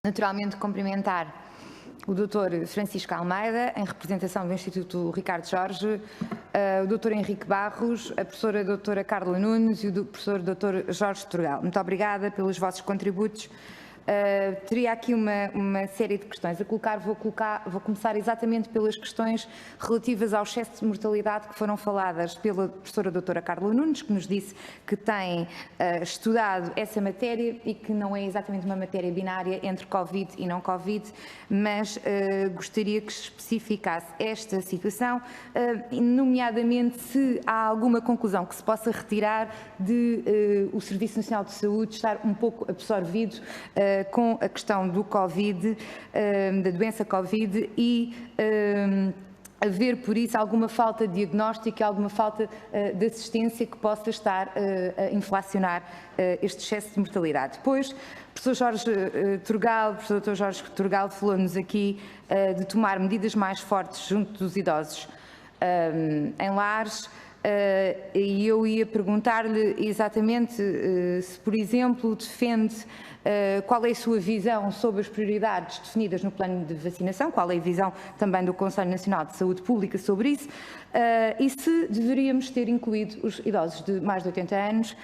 Naturalmente, cumprimentar o Dr. Francisco Almeida, em representação do Instituto Ricardo Jorge, o Dr. Henrique Barros, a professora Dra. Carla Nunes e o professor Dr. Jorge Turgal. Muito obrigada pelos vossos contributos. Teria aqui uma série de questões a colocar. Vou começar exatamente pelas questões relativas ao excesso de mortalidade que foram faladas pela professora Dra. Carla Nunes, que nos disse que tem estudado essa matéria e que não é exatamente uma matéria binária entre Covid e não Covid, mas gostaria que especificasse esta situação, nomeadamente se há alguma conclusão que se possa retirar de o Serviço Nacional de Saúde estar um pouco absorvido com a questão do Covid, da doença Covid e haver, por isso, alguma falta de diagnóstico, alguma falta de assistência que possa estar a inflacionar este excesso de mortalidade. Depois, o professor Jorge Turgal, o professor Dr. Jorge Turgal falou-nos aqui de tomar medidas mais fortes junto dos idosos em lares. E eu ia perguntar-lhe exatamente se, por exemplo, defende qual é a sua visão sobre as prioridades definidas no plano de vacinação, qual é a visão também do Conselho Nacional de Saúde Pública sobre isso, e se deveríamos ter incluído os idosos de mais de 80 anos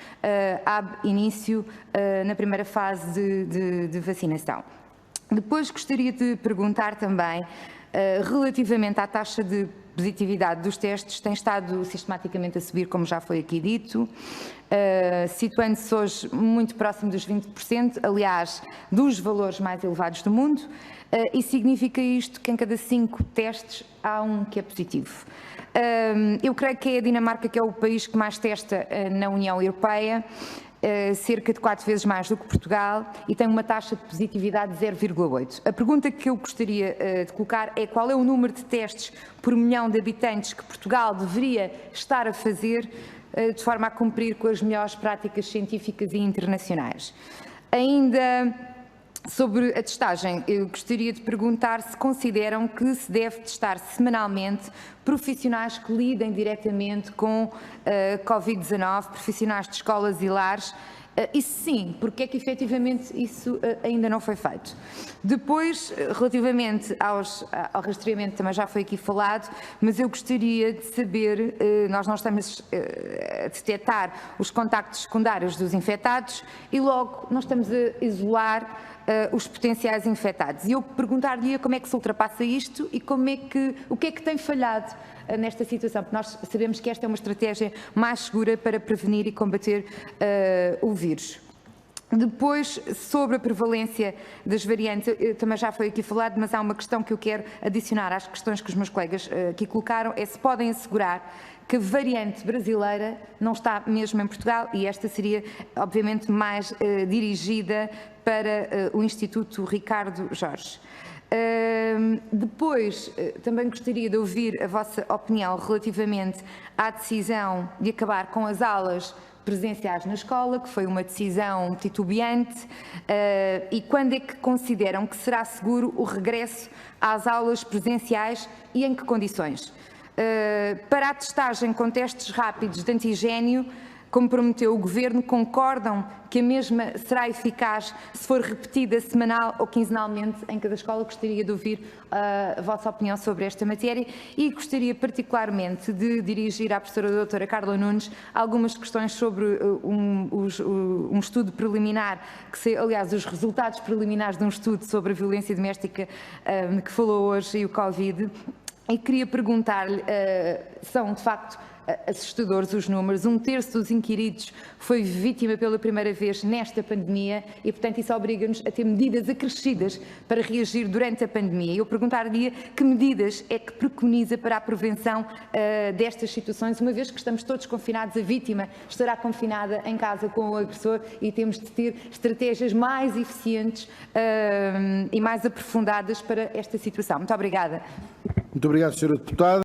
ab início na primeira fase de vacinação. Depois gostaria de perguntar também relativamente à taxa de positividade dos testes, tem estado sistematicamente a subir, como já foi aqui dito, situando-se hoje muito próximo dos 20%, aliás, dos valores mais elevados do mundo, e significa isto que em cada 5 testes há um que é positivo. Eu creio que é a Dinamarca que é o país que mais testa na União Europeia, cerca de 4 vezes mais do que Portugal, e tem uma taxa de positividade de 0,8. A pergunta que eu gostaria de colocar é qual é o número de testes por milhão de habitantes que Portugal deveria estar a fazer de forma a cumprir com as melhores práticas científicas e internacionais. Ainda sobre a testagem, eu gostaria de perguntar se consideram que se deve testar semanalmente profissionais que lidem diretamente com Covid-19, profissionais de escolas e lares, e se sim, porque é que efetivamente isso ainda não foi feito. Depois, relativamente ao rastreamento, também já foi aqui falado, mas eu gostaria de saber, nós não estamos a detectar os contactos secundários dos infectados e logo não estamos a isolar os potenciais infectados. E eu perguntar-lhe como é que se ultrapassa isto e o que é que tem falhado nesta situação, porque nós sabemos que esta é uma estratégia mais segura para prevenir e combater o vírus. Depois, sobre a prevalência das variantes, também já foi aqui falado, mas há uma questão que eu quero adicionar às questões que os meus colegas aqui colocaram, é se podem assegurar que a variante brasileira não está mesmo em Portugal, e esta seria, obviamente, mais dirigida para o Instituto Ricardo Jorge. Depois, também gostaria de ouvir a vossa opinião relativamente à decisão de acabar com as aulas presenciais na escola, que foi uma decisão titubeante, e quando é que consideram que será seguro o regresso às aulas presenciais e em que condições? Para a testagem com testes rápidos de antigénio, como prometeu o Governo, concordam que a mesma será eficaz se for repetida semanal ou quinzenalmente em cada escola? Gostaria de ouvir a vossa opinião sobre esta matéria e gostaria particularmente de dirigir à professora Dra. Carla Nunes algumas questões sobre um estudo preliminar, aliás, os resultados preliminares de um estudo sobre a violência doméstica que falou hoje e o Covid. E queria perguntar-lhe, são de facto assustadores os números, 1/3 dos inquiridos foi vítima pela primeira vez nesta pandemia e, portanto, isso obriga-nos a ter medidas acrescidas para reagir durante a pandemia. Eu perguntar-lhe que medidas é que preconiza para a prevenção destas situações, uma vez que estamos todos confinados, a vítima estará confinada em casa com o agressor e temos de ter estratégias mais eficientes e mais aprofundadas para esta situação. Muito obrigada. Muito obrigado, Sra. Deputada.